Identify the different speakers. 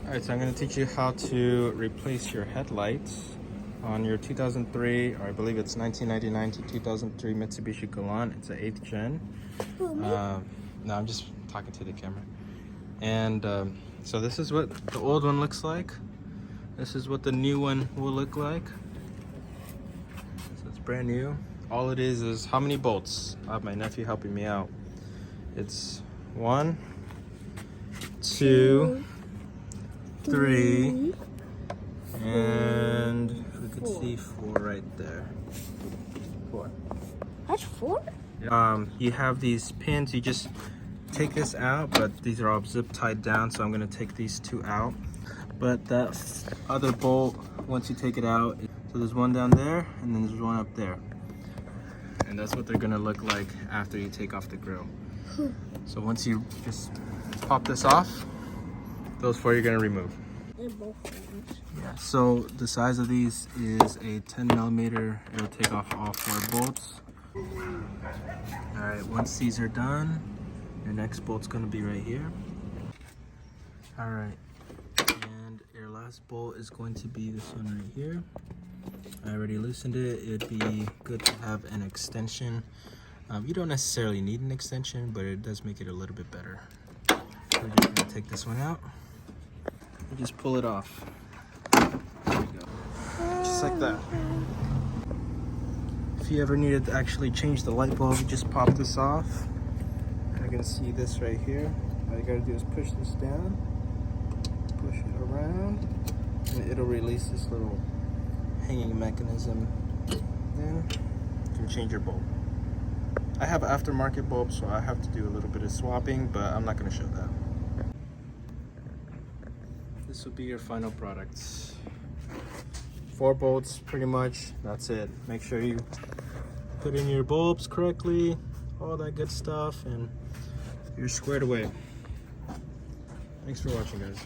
Speaker 1: Alright, so I'm going to teach you how to replace your headlights on your 2003, or I believe it's 1999 to 2003 Mitsubishi Galant. It's an 8th gen. No, I'm just talking to the camera. And so this is what the old one looks like. This is what the new one will look like. So it's brand new. All it is how many bolts? I have my nephew helping me out. It's 1, 2, 3, and we could see 4 right there. 4.
Speaker 2: That's 4?
Speaker 1: You have these pins. You just take this out, but these are all zip tied down, so I'm going to take these 2 out. But that other bolt, once you take it out, so there's one down there and then there's one up there, and that's what they're going to look like after you take off the grill. So once you just pop this off, those 4 you're going to remove.
Speaker 2: They're both ones.
Speaker 1: Yeah, so the size of these is a 10mm. It'll take off all 4 bolts. Alright, once these are done, your next bolt's going to be right here. Alright, and your last bolt is going to be this one right here. I already loosened it. It'd be good to have an extension. You don't necessarily need an extension, but it does make it a little bit better. We're just going to take this one out. You just pull it off. There we go. Just like that. If you ever needed to actually change the light bulb, you just pop this off. You're gonna see this right here. All you gotta do is push this down, push it around, and it'll release this little hanging mechanism. Then you can change your bulb. I have an aftermarket bulb, so I have to do a little bit of swapping, but I'm not gonna show that. This will be your final product. 4 bolts, pretty much. That's it. Make sure you put in your bulbs correctly, all that good stuff, and you're squared away. Thanks for watching, guys.